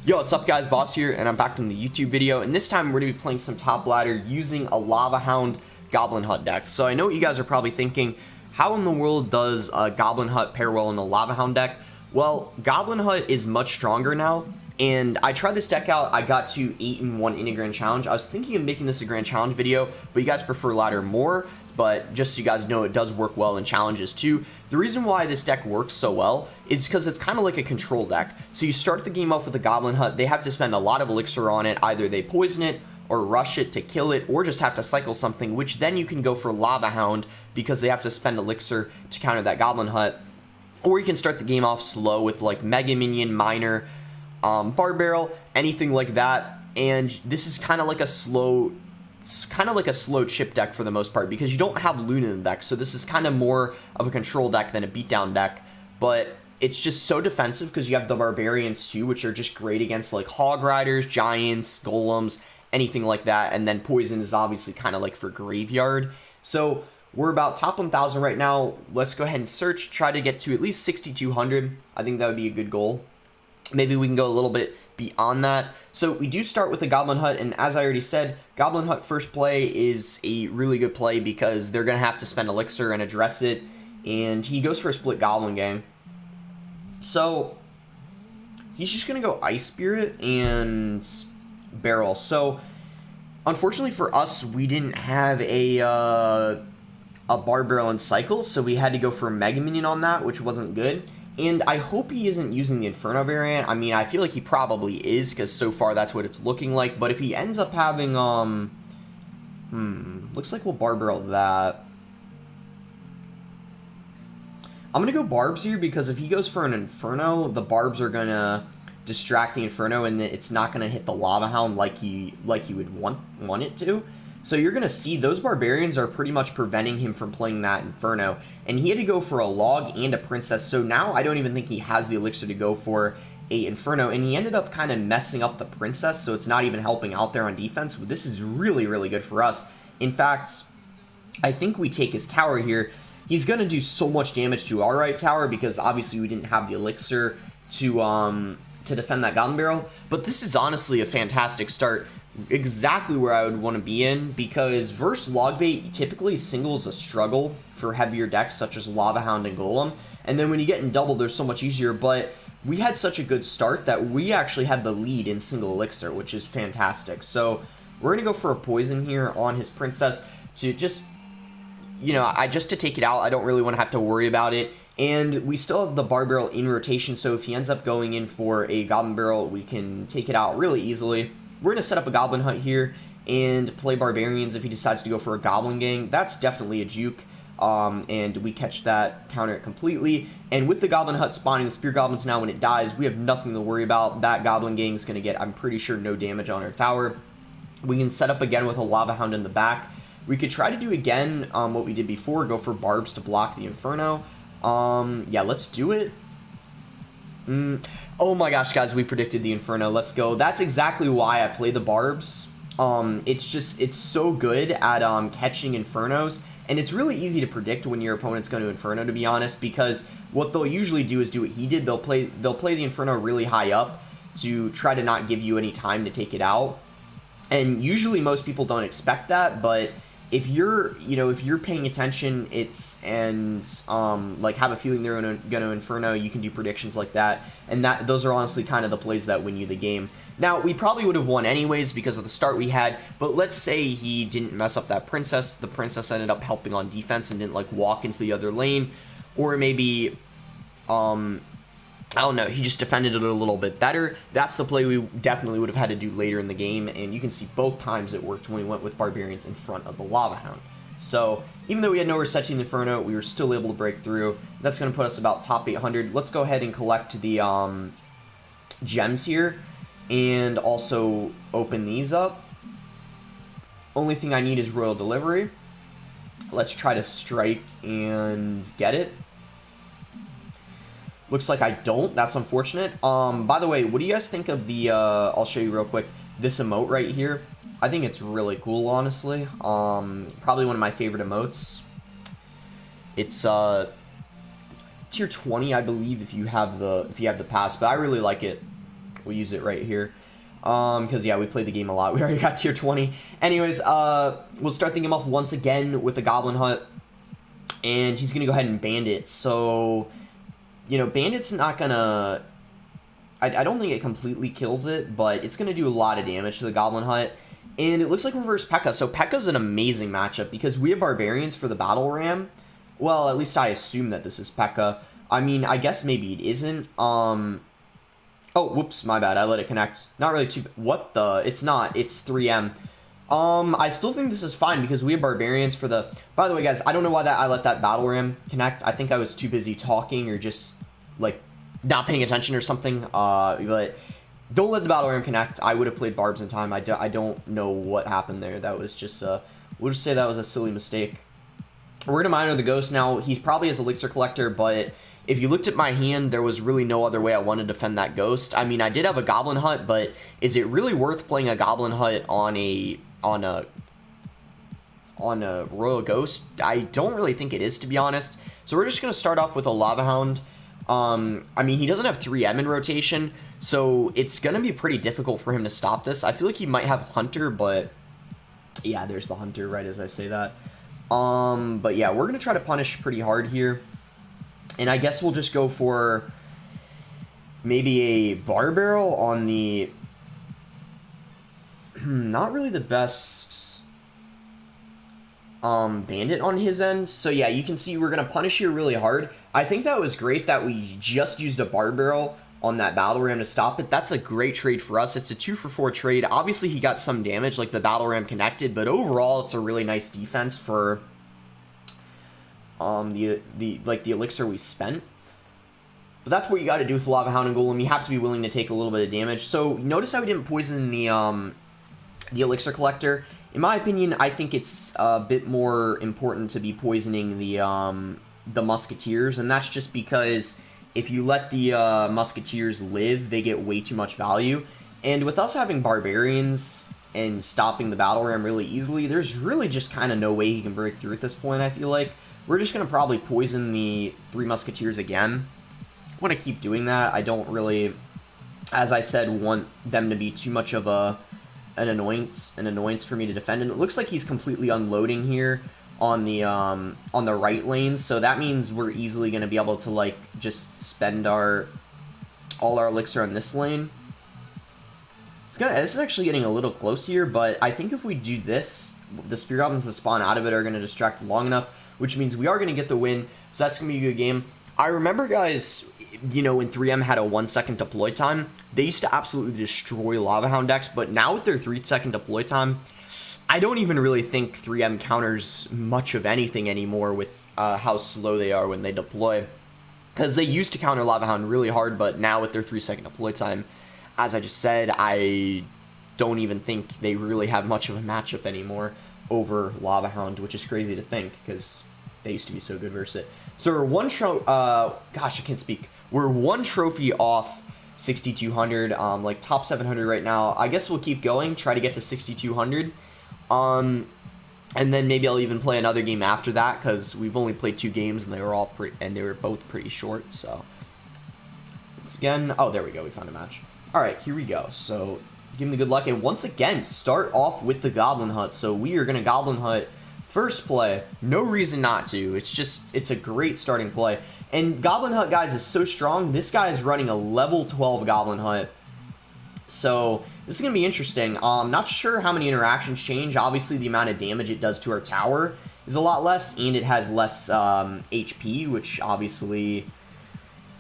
Yo, what's up guys, Boss here, and I'm back in the YouTube video, and this time we're going to be playing some top ladder using a Lava Hound Goblin Hut deck. So I know what you guys are probably thinking, how in the world does a Goblin Hut pair well in a Lava Hound deck? Well, Goblin Hut is much stronger now, and I tried this deck out. I got to 8-1 in a Grand Challenge. I was thinking of making this a Grand Challenge video, but you guys prefer ladder more, but just so you guys know, it does work well in challenges too. The reason why this deck works so well is because it's kind of like a control deck. So you start the game off with a Goblin Hut, they have to spend a lot of elixir on it, either they poison it, or rush it to kill it, or just have to cycle something, which then you can go for Lava Hound, because they have to spend elixir to counter that Goblin Hut. Or you can start the game off slow with like Mega Minion, Miner, Bar Barrel, anything like that, and this is kind of like a slow... It's kind of like a slow chip deck for the most part, because you don't have Luna in the deck, so this is kind of more of a control deck than a beatdown deck, but it's just so defensive because you have the Barbarians too, which are just great against like Hog Riders, Giants, Golems, anything like that, and then Poison is obviously kind of like for Graveyard. So we're about top 1,000 right now. Let's go ahead and search, try to get to at least 6,200. I think that would be a good goal. Maybe we can go a little bit beyond that. So we do start with a Goblin Hut, and as I already said, Goblin Hut first play is a really good play because they're going to have to spend elixir and address it, and he goes for a split Goblin Gang. So he's just going to go Ice Spirit and Barrel. So unfortunately for us, we didn't have a Bar Barrel and Cycle, so we had to go for a Mega Minion on that, which wasn't good. And I hope he isn't using the Inferno variant. I mean, I feel like he probably is, because so far that's what it's looking like. But if he ends up having, looks like we'll Bar Barrel that. I'm going to go Barbs here, because if he goes for an Inferno, the Barbs are going to distract the Inferno, and it's not going to hit the Lava Hound like he would want it to. So you're going to see those Barbarians are pretty much preventing him from playing that Inferno. And he had to go for a Log and a Princess. So now I don't even think he has the elixir to go for a Inferno. And he ended up kind of messing up the Princess, so it's not even helping out there on defense. But this is really, really good for us. In fact, I think we take his tower here. He's going to do so much damage to our right tower, because obviously we didn't have the elixir to defend that Goblin Barrel. But this is honestly a fantastic start. Exactly where I would want to be in, because versus Logbait typically singles a struggle for heavier decks such as Lava Hound and Golem, and then when you get in double, they're so much easier. But we had such a good start that we actually had the lead in single elixir, which is fantastic. So we're gonna go for a Poison here on his Princess to just, you know, just to take it out. I don't really want to have to worry about it. And we still have the Bar Barrel in rotation, so if he ends up going in for a Goblin Barrel, we can take it out really easily. We're going to set up a Goblin Hut here and play Barbarians if he decides to go for a Goblin Gang. That's definitely a juke, and we catch that, counter it completely. And with the Goblin Hut spawning the Spear Goblins now, when it dies, we have nothing to worry about. That Goblin Gang is going to get, I'm pretty sure, no damage on our tower. We can set up again with a Lava Hound in the back. We could try to do again what we did before, go for Barbs to block the Inferno. Yeah, let's do it. Oh my gosh, guys, we predicted the Inferno. Let's go. That's exactly why I play the Barbs. It's so good at catching Infernos, and it's really easy to predict when your opponent's going to Inferno, to be honest, because what they'll usually do is do what he did. They'll play the Inferno really high up to try to not give you any time to take it out. And usually most people don't expect that, but if you're paying attention, like have a feeling they're gonna Inferno, you can do predictions like that, and those are honestly kind of the plays that win you the game. Now, we probably would have won anyways because of the start we had, but let's say he didn't mess up that Princess. The Princess ended up helping on defense and didn't like walk into the other lane, or maybe I don't know, he just defended it a little bit better. That's the play we definitely would have had to do later in the game, and you can see both times it worked when we went with Barbarians in front of the Lava Hound. So even though we had no reset to the Inferno, we were still able to break through. That's going to put us about top 800. Let's go ahead and collect the gems here, and also open these up. Only thing I need is Royal Delivery. Let's try to strike and get it. Looks like I don't. That's unfortunate. By the way, what do you guys think of the, I'll show you real quick, this emote right here? I think it's really cool, honestly. Probably one of my favorite emotes. It's, tier 20, I believe, if you have the pass, but I really like it. We'll use it right here. Because, yeah, we played the game a lot. We already got tier 20. Anyways, we'll start the game off once again with a Goblin Hut. And he's going to go ahead and Bandit. So, you know, Bandit's not going to... I don't think it completely kills it, but it's going to do a lot of damage to the Goblin Hut. And it looks like reverse P.E.K.K.A. So P.E.K.K.A.'s an amazing matchup because we have Barbarians for the Battle Ram. Well, at least I assume that this is P.E.K.K.A. I mean, I guess maybe it isn't. Oh, whoops, my bad. I let it connect. Not really too... What the? It's not. It's 3M. I still think this is fine because we have Barbarians for the... By the way, guys, I don't know why I let that Battle Ram connect. I think I was too busy talking or just, like, not paying attention or something. But don't let the Battle Ram connect. I would have played Barbs in time. I don't know what happened there. That was just... we'll just say that was a silly mistake. We're going to minor the Ghost now. He probably has Elixir Collector, but... If you looked at my hand, there was really no other way I wanted to defend that Ghost. I mean, I did have a Goblin Hut, but is it really worth playing a Goblin Hut on a Royal Ghost? I don't really think it is, to be honest. So we're just going to start off with a Lava Hound. I mean, he doesn't have 3M in rotation, so it's going to be pretty difficult for him to stop this. I feel like he might have Hunter, but yeah, there's the Hunter right as I say that. But yeah, we're going to try to punish pretty hard here. And I guess we'll just go for maybe a Bar Barrel on the... not really the best Bandit on his end. So yeah, you can see we're going to punish here really hard. I think that was great that we just used a Bar Barrel on that Battle Ram to stop it. That's a great trade for us. It's a 2-for-4 trade. Obviously, he got some damage, like the Battle Ram connected, but overall, it's a really nice defense for... the elixir we spent. But that's what you got to do with Lava Hound and Golem. You have to be willing to take a little bit of damage. So notice how we didn't poison the elixir collector. In my opinion, I think it's a bit more important to be poisoning the musketeers, and that's just because if you let the musketeers live, they get way too much value. And with us having barbarians and stopping the battle ram really easily, there's really just kind of no way he can break through at this point, I feel like. We're just going to probably poison the 3 musketeers again. I want to keep doing that. I don't really, as I said, want them to be too much of an annoyance for me to defend. And it looks like he's completely unloading here on the right lane. So that means we're easily going to be able to like just spend all our elixir on this lane. This is actually getting a little close here, but I think if we do this, the Spear Goblins that spawn out of it are going to distract long enough, which means we are going to get the win, so that's going to be a good game. I remember, guys, you know, when 3M had a 1-second deploy time, they used to absolutely destroy Lava Hound decks, but now with their 3-second deploy time, I don't even really think 3M counters much of anything anymore with how slow they are when they deploy. Because they used to counter Lava Hound really hard, but now with their 3-second deploy time, as I just said, I don't even think they really have much of a matchup anymore over Lava Hound, which is crazy to think because they used to be so good versus it. So we're one gosh, I can't speak. We're one trophy off 6,200, like top 700 right now. I guess we'll keep going, try to get to 6,200. And then maybe I'll even play another game after that because we've only played 2 games and they were both pretty short. So once again, oh, there we go. We found a match. All right, here we go. So give me good luck. And once again, start off with the Goblin Hut. So we are going to Goblin Hut first play. No reason not to. It's a great starting play. And Goblin Hut, guys, is so strong. This guy is running a level 12 Goblin Hut. So this is going to be interesting. Not sure how many interactions change. Obviously, the amount of damage it does to our tower is a lot less. And it has less HP, which obviously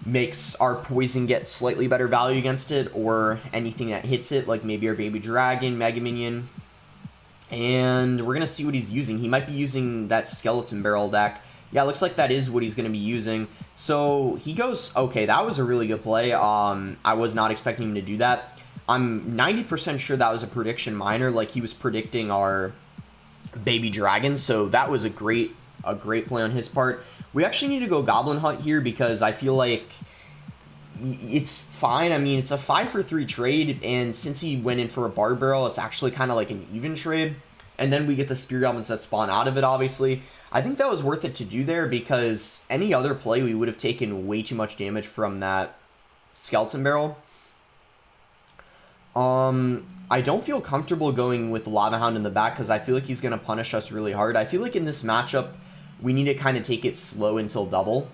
makes our poison get slightly better value against it, or anything that hits it, like maybe our baby dragon, mega minion. And we're gonna see what he's using. He might be using that skeleton barrel deck. Yeah, it looks like that is what he's gonna be using. So he goes, okay, that was a really good play. I was not expecting him to do that. I'm 90% sure that was a prediction minor, like he was predicting our baby dragon. So that was a great play on his part. We actually need to go Goblin Hut here because I feel like it's fine. I mean, it's a 5-for-3 trade, and since he went in for a Bar Barrel, it's actually kind of like an even trade. And then we get the Spear Goblins that spawn out of it, obviously. I think that was worth it to do there because any other play, we would have taken way too much damage from that Skeleton Barrel. I don't feel comfortable going with Lava Hound in the back because I feel like he's going to punish us really hard. I feel like in this matchup, we need to kind of take it slow until double.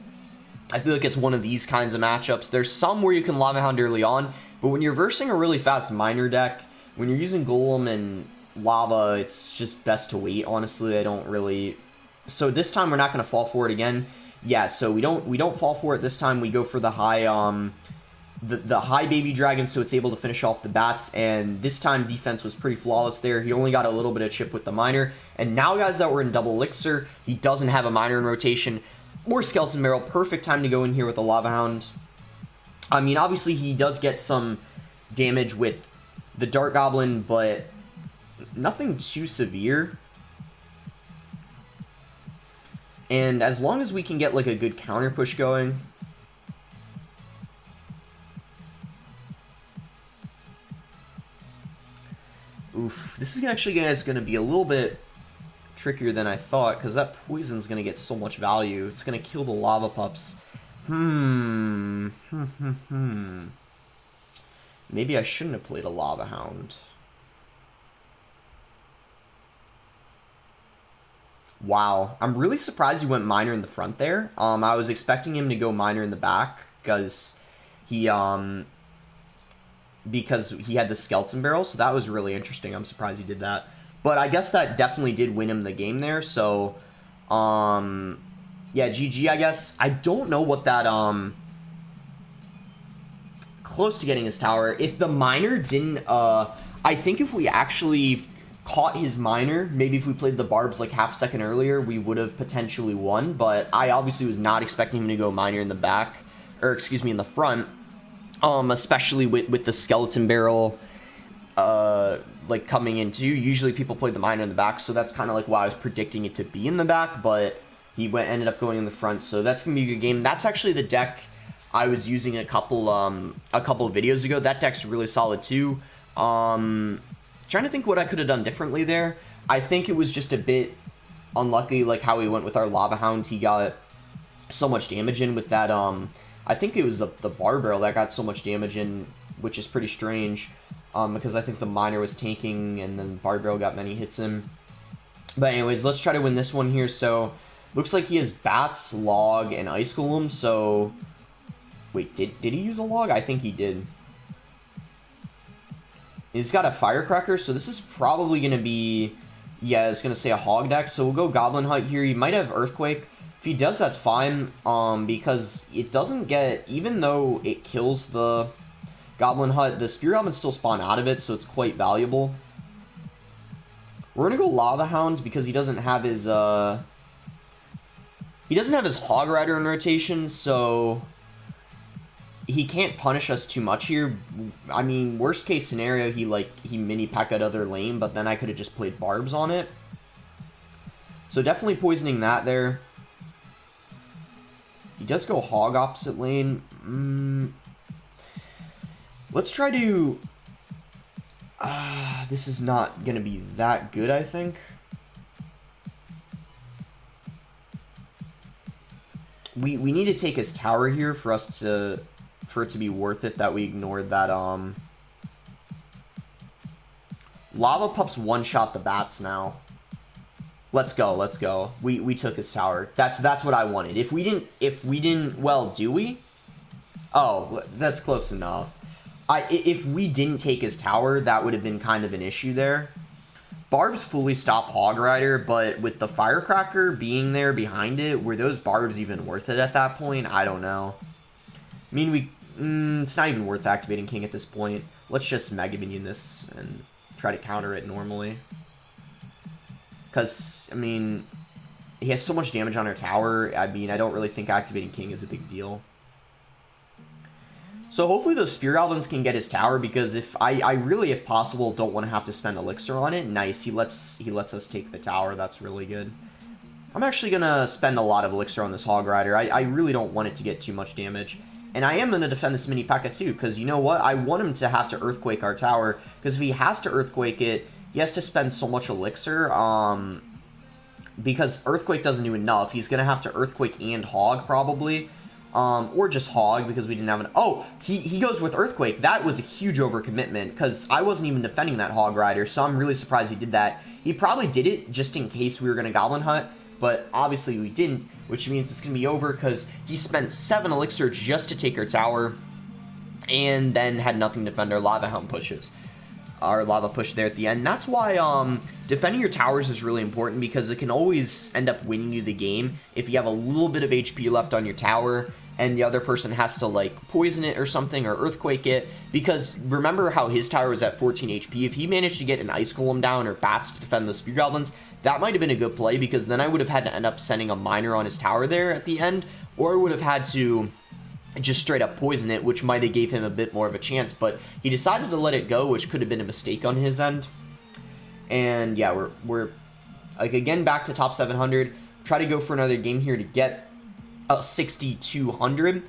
I feel like it's one of these kinds of matchups. There's some where you can Lava Hound early on, but when you're versing a really fast miner deck, when you're using Golem and Lava, it's just best to wait, honestly. I don't really... So this time we're not going to fall for it again. Yeah, so we don't fall for it this time. We go for the high the high baby dragon, so it's able to finish off the bats, and this time defense was pretty flawless there. He only got a little bit of chip with the miner, and now guys that were in double elixir, he doesn't have a miner in rotation or skeleton barrel. Perfect time to go in here with the Lava Hound. I mean, obviously he does get some damage with the Dart Goblin, but nothing too severe. And as long as we can get like a good counter push going. Oof, this is actually going to be a little bit trickier than I thought, because that poison's going to get so much value. It's going to kill the lava pups. Maybe I shouldn't have played a Lava Hound. Wow, I'm really surprised he went miner in the front there. I was expecting him to go miner in the back, because he had the skeleton barrel, so that was really interesting. I'm surprised he did that. But I guess that definitely did win him the game there, so, yeah, GG, I guess. I don't know what that, close to getting his tower. If the miner didn't, I think if we actually caught his miner, maybe if we played the barbs like half a second earlier, we would have potentially won, but I obviously was not expecting him to go miner in the back, or excuse me, in the front. Especially with the skeleton barrel, like coming in too. Usually people play the miner in the back, so that's kind of like why I was predicting it to be in the back, but he ended up going in the front, so that's gonna be a good game. That's actually the deck I was using a couple of videos ago. That deck's really solid too. Trying to think what I could have done differently there. I think it was just a bit unlucky, like how we went with our Lava Hound. He got so much damage in with that, I think it was the bar barrel that got so much damage in, which is pretty strange, because I think the miner was tanking and then bar barrel got many hits in. But anyways, let's try to win this one here. So, looks like he has bats, log, and ice golem. So, wait, did he use a log? I think he did. He's got a firecracker, so this is probably going to be, yeah, it's going to say a hog deck. So we'll go Goblin Hut here. He might have Earthquake. If he does, that's fine, because it doesn't get, even though it kills the Goblin Hut, the Spear Goblins still spawn out of it, so it's quite valuable. We're going to go Lava Hounds because he doesn't have his, Hog Rider in rotation, so he can't punish us too much here. I mean, worst case scenario, he mini P.E.K.Ka'd other lane, but then I could have just played Barbs on it. So definitely poisoning that there. He does go Hog opposite lane. Let's try to... this is not going to be that good, I think. We need to take his tower here for it to be worth it that we ignored that, Lava Pups one-shot the bats now. Let's go, let's go. We took his tower. That's what I wanted. If we didn't, well, do we? Oh, that's close enough. If we didn't take his tower, that would have been kind of an issue there. Barbs fully stop Hog Rider, but with the Firecracker being there behind it, were those Barbs even worth it at that point? I don't know. I mean, it's not even worth activating King at this point. Let's just Mega Minion this and try to counter it normally. Because, I mean, he has so much damage on our tower. I mean, I don't really think activating King is a big deal. So hopefully those Spear Goblins can get his tower, because if I really, if possible, don't want to have to spend Elixir on it. Nice, he lets us take the tower. That's really good. I'm actually going to spend a lot of Elixir on this Hog Rider. I really don't want it to get too much damage. And I am going to defend this mini P.E.K.K.A too, because you know what? I want him to have to Earthquake our tower, because if he has to Earthquake it, he has to spend so much Elixir, because Earthquake doesn't do enough. He's going to have to Earthquake and Hog, probably. or just hog because we didn't have an... Oh, he goes with earthquake. That was a huge overcommitment because I wasn't even defending that hog rider, so I'm really surprised he did that. He probably did it just in case we were going to goblin hunt, but obviously we didn't, which means it's going to be over because he spent 7 elixir just to take our tower and then had nothing to defend our lava hound pushes. Our lava push there at the end. That's why defending your towers is really important because it can always end up winning you the game if you have a little bit of HP left on your tower and the other person has to like poison it or something or earthquake it, because remember how his tower was at 14 HP. If he managed to get an ice golem down or bats to defend the spear goblins, that might have been a good play because then I would have had to end up sending a miner on his tower there at the end, or I would have had to just straight up poison it, which might have gave him a bit more of a chance, but he decided to let it go, which could have been a mistake on his end. And yeah, we're like again back to top 700. Try to go for another game here to get 6,200.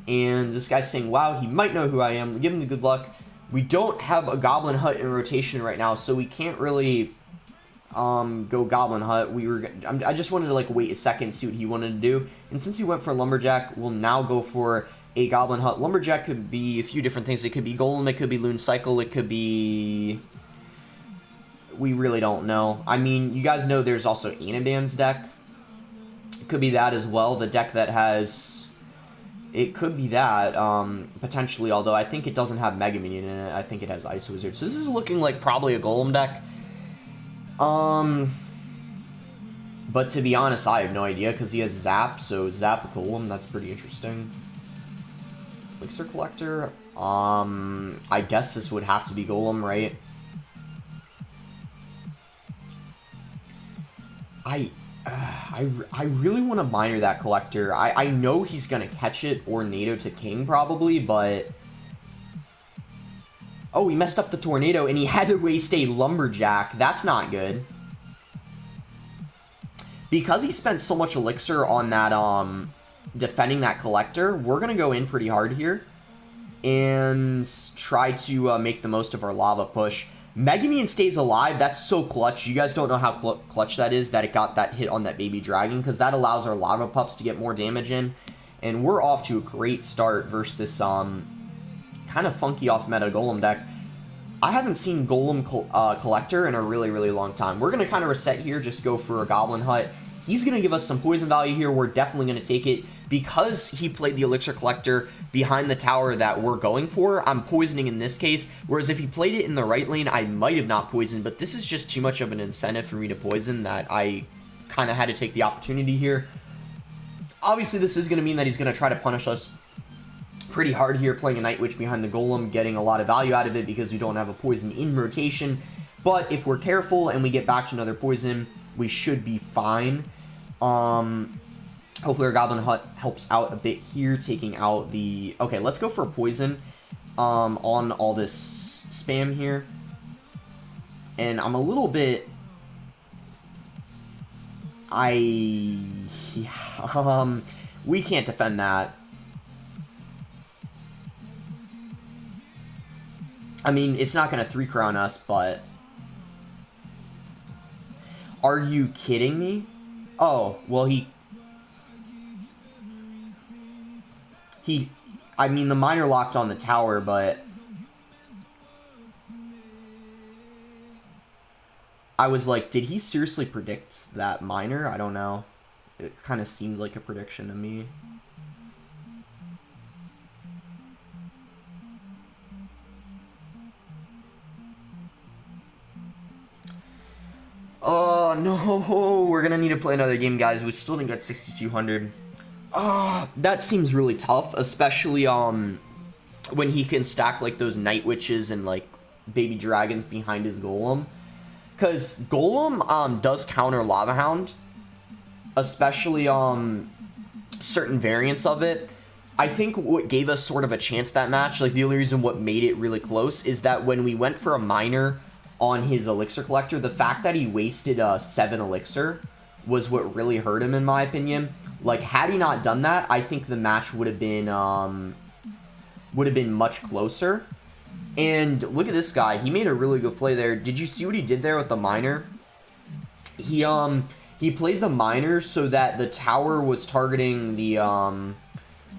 And this guy's saying, wow, he might know who I am. Give him the good luck. We don't have a goblin hut in rotation right now, so we can't really go goblin hut. I just wanted to like wait a second, see what he wanted to do, and since he went for lumberjack, we'll now go for a goblin hut. Lumberjack could be a few different things. It could be golem, it could be loon cycle, it could be... we really don't know. I mean, you guys know there's also Anaban's deck. It could be that as well, the deck that has... it could be that, potentially, although I think it doesn't have Mega Minion in it. I think it has Ice Wizard. So this is looking like probably a golem deck. But to be honest, I have no idea, because he has Zap, so Zap Golem, that's pretty interesting. Elixir Collector, I guess this would have to be Golem, right? I really want to miner that Collector. I know he's going to catch it or NATO to King, probably, but... oh, he messed up the Tornado, and he had to waste a Lumberjack. That's not good. Because he spent so much elixir on that, defending that Collector, we're going to go in pretty hard here and try to make the most of our lava push. Megumian stays alive. That's so clutch. You guys don't know how clutch that is, that it got that hit on that baby dragon, because that allows our lava pups to get more damage in. And we're off to a great start versus this kind of funky off-meta Golem deck. I haven't seen Golem Collector in a really, really long time. We're going to kind of reset here, just go for a Goblin Hut. He's going to give us some poison value here. We're definitely going to take it. Because he played the Elixir Collector behind the tower that we're going for, I'm poisoning in this case. Whereas if he played it in the right lane, I might have not poisoned. But this is just too much of an incentive for me to poison that I kind of had to take the opportunity here. Obviously, this is going to mean that he's going to try to punish us pretty hard here, playing a Night Witch behind the Golem, getting a lot of value out of it because we don't have a poison in rotation. But if we're careful and we get back to another poison, we should be fine. Hopefully our Goblin Hut helps out a bit here, taking out the... okay, let's go for a poison on all this spam here. And I'm a little bit... we can't defend that. I mean, it's not going to 3-crown us, but... are you kidding me? Oh, well, I mean, the miner locked on the tower, but... I was like, did he seriously predict that miner? I don't know. It kind of seemed like a prediction to me. Oh, no. We're going to need to play another game, guys. We still didn't get 6,200. That seems really tough, especially when he can stack like those Night Witches and like baby dragons behind his Golem. Because Golem does counter Lava Hound, especially certain variants of it. I think what gave us sort of a chance that match, like the only reason what made it really close, is that when we went for a miner on his Elixir Collector, the fact that he wasted 7 elixir was what really hurt him, in my opinion. Like, had he not done that, I think the match would have been much closer. And look at this guy. He made a really good play there. Did you see what he did there with the miner? He played the miner so that the tower was targeting the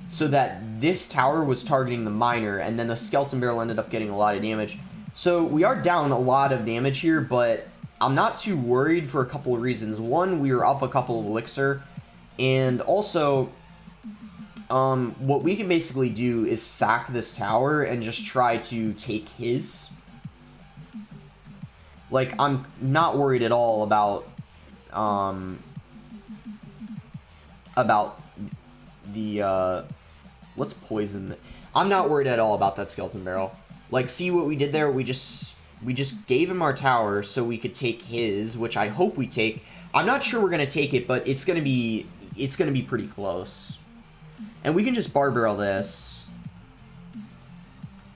so that this tower was targeting the miner, and then the skeleton barrel ended up getting a lot of damage. So we are down a lot of damage here, but I'm not too worried for a couple of reasons. One, we were up a couple of elixir, and also what we can basically do is sack this tower and just try to take his. Like, I'm not worried at all about the, let's poison it. I'm not worried at all about that skeleton barrel. Like, see what we did there? We just gave him our tower so we could take his, which I hope we take. I'm not sure we're gonna take it, but it's gonna be pretty close. And we can just bar barrel this.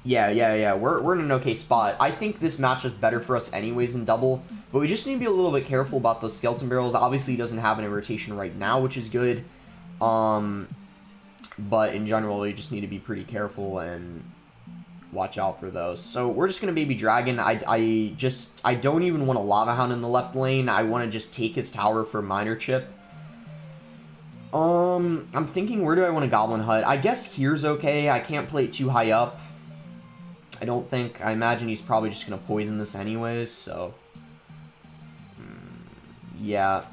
Yeah. We're in an okay spot. I think this match is better for us anyways in double, but we just need to be a little bit careful about those skeleton barrels. Obviously, he doesn't have an rotation right now, which is good. But in general, you just need to be pretty careful and watch out for those. So we're just gonna baby dragon. I don't even want a lava hound in the left lane. I want to just take his tower for miner chip. I'm thinking, where do I want a goblin hut? I guess here's okay. I can't play it too high up. I don't think. I imagine he's probably just gonna poison this anyways. So yeah,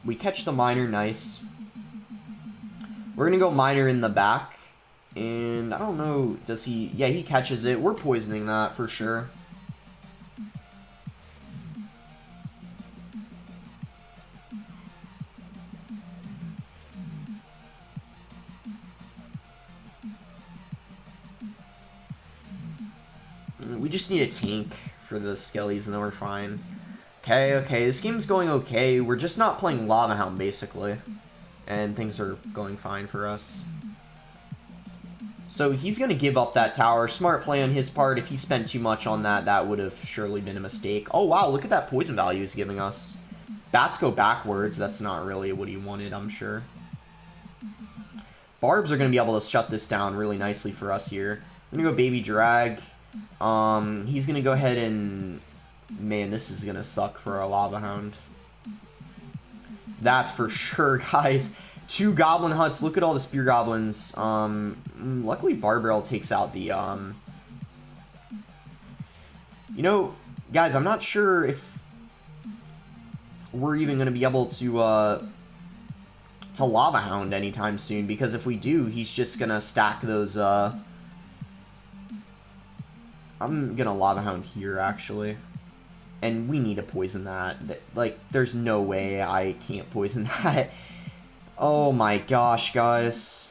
we catch the miner. Nice. We're gonna go miner in the back. And I don't know, does he... Yeah, he catches it. We're poisoning that for sure. We just need a tank for the skellies and then we're fine. Okay, this game's going okay. We're just not playing Lava Hound, basically. And things are going fine for us. So he's going to give up that tower. Smart play on his part. If he spent too much on that, that would have surely been a mistake. Oh, wow. Look at that poison value he's giving us. Bats go backwards. That's not really what he wanted, I'm sure. Barbs are going to be able to shut this down really nicely for us here. I'm going to go baby drag. He's going to go ahead and... Man, this is going to suck for a lava hound. That's for sure, guys. 2 goblin huts. Look at all the spear goblins. Luckily Barbarrel takes out the you know, guys, I'm not sure if we're even going to be able to lava hound anytime soon, because if we do, he's just going to stack those I'm going to lava hound here actually. And we need to poison that. Like, there's no way I can't poison that. Oh my gosh, guys.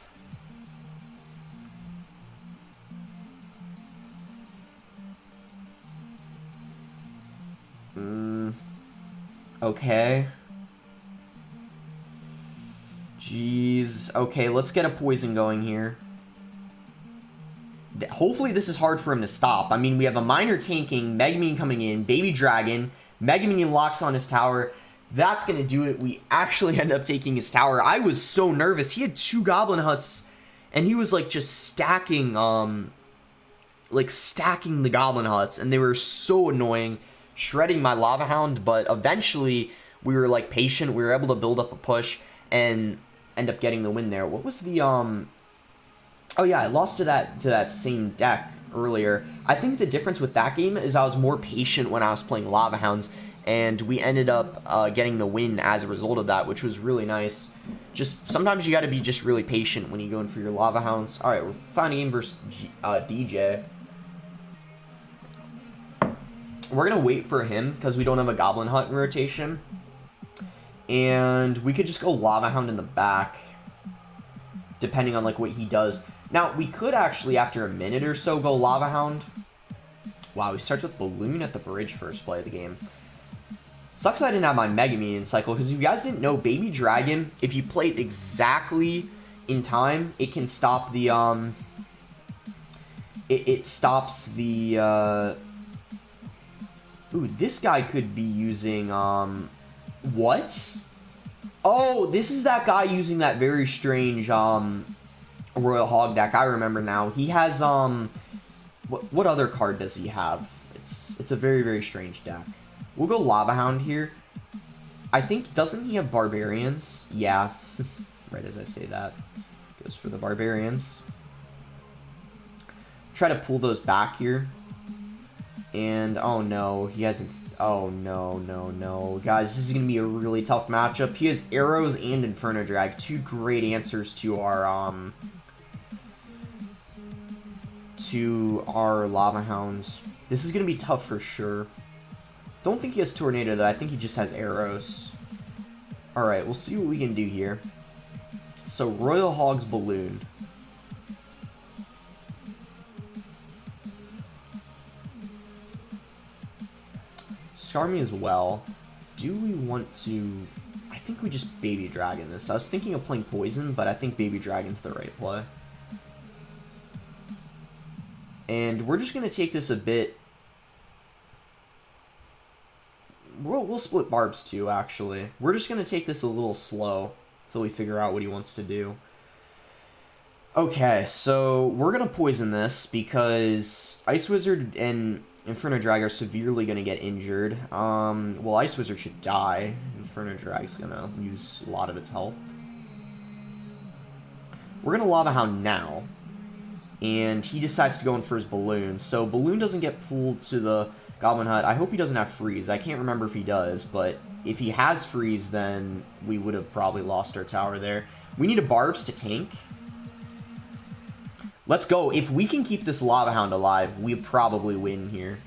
Okay. Jeez. Okay, let's get a poison going here. Hopefully this is hard for him to stop. I mean, we have a miner tanking, Mega Minion coming in, Baby Dragon, Mega Minion locks on his tower. That's going to do it. We actually end up taking his tower. I was so nervous. He had 2 goblin huts, and he was, like, just stacking, stacking the goblin huts, and they were so annoying, shredding my lava hound, but eventually we were, like, patient. We were able to build up a push and end up getting the win there. What was the, Oh yeah, I lost to that same deck earlier. I think the difference with that game is I was more patient when I was playing Lava Hounds, and we ended up getting the win as a result of that, which was really nice. Just sometimes you got to be just really patient when you go in for your Lava Hounds. All right, we're finding game versus DJ. We're gonna wait for him because we don't have a Goblin Hut in rotation, and we could just go Lava Hound in the back, depending on like what he does. Now, we could actually, after a minute or so, go Lava Hound. Wow, he starts with Balloon at the bridge first play of the game. Sucks I didn't have my Mega Minion cycle, because if you guys didn't know, Baby Dragon, if you play it exactly in time, it can stop the, it stops the, ooh, this guy could be using, what? Oh, this is that guy using that very strange, Royal Hog deck. I remember now. He has, what other card does he have? It's a very, very strange deck. We'll go Lava Hound here. I think, doesn't he have Barbarians? Yeah. right as I say that. Goes for the barbarians. Try to pull those back here. And, oh no, he hasn't... Oh, no, no, no. Guys, this is going to be a really tough matchup. He has arrows and Inferno Drag. Two great answers to our Lava Hounds. This is going to be tough for sure. Don't think he has Tornado, though. I think he just has arrows. Alright, we'll see what we can do here. So, Royal Hog's Balloon. Scar me as well. Do we want to... I think we just Baby Dragon this. I was thinking of playing Poison, but I think Baby Dragon's the right play. And we're just going to take this a bit... We'll split Barbs too, actually. We're just going to take this a little slow until we figure out what he wants to do. Okay, so we're going to Poison this because Ice Wizard and Inferno Drag are severely going to get injured. Well, Ice Wizard should die. Inferno Drag's going to use a lot of its health. We're going to Lava Hound now. And he decides to go in for his Balloon. So Balloon doesn't get pulled to the Goblin Hut. I hope he doesn't have Freeze. I can't remember if he does, but if he has Freeze, then we would have probably lost our tower there. We need a Barbs to tank. Let's go. If we can keep this Lava Hound alive, we probably win here.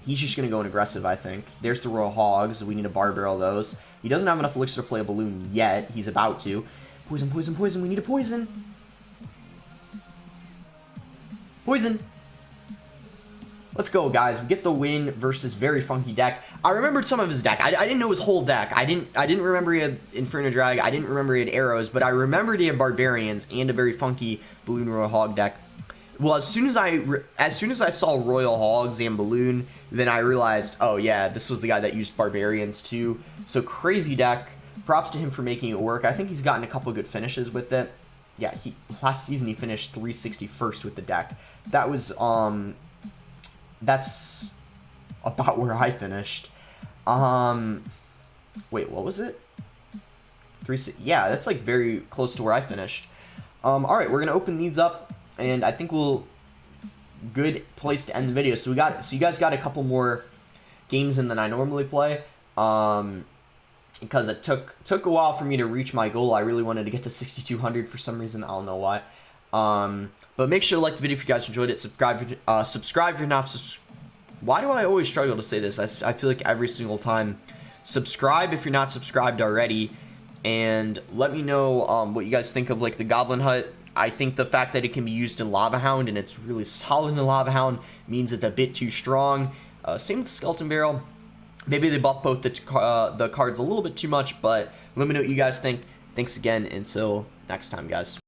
He's just going to go in aggressive, I think. There's the Royal Hogs. We need to Barb Barrel those. He doesn't have enough Elixir to play a Balloon yet. He's about to. Poison, poison, poison. We need a Poison. Poison. Let's go, guys. We get the win versus very funky deck. I remembered some of his deck. I didn't know his whole deck. I didn't remember he had Inferno Drag. I didn't remember he had arrows, but I remembered he had Barbarians and a very funky Balloon Royal Hog deck. Well, as soon as I saw Royal Hogs and Balloon, then I realized, oh yeah, this was the guy that used Barbarians too. So crazy deck. Props to him for making it work. I think he's gotten a couple good finishes with it. Yeah, last season he finished 361st with the deck. That was that's about where I finished. Wait, what was it? Yeah, that's like very close to where I finished. All right, we're gonna open these up, and I think good place to end the video. So you guys got a couple more games in than I normally play. Because it took a while for me to reach my goal. I really wanted to get to 6,200 for some reason. I don't know why. But make sure to like the video if you guys enjoyed it. Subscribe if you're not subscribed. Why do I always struggle to say this? I feel like every single time. Subscribe if you're not subscribed already. And let me know what you guys think of like the Goblin Hut. I think the fact that it can be used in Lava Hound and it's really solid in the Lava Hound means it's a bit too strong. Same with the Skeleton Barrel. Maybe they buff both the cards a little bit too much, but let me know what you guys think. Thanks again, until next time, guys.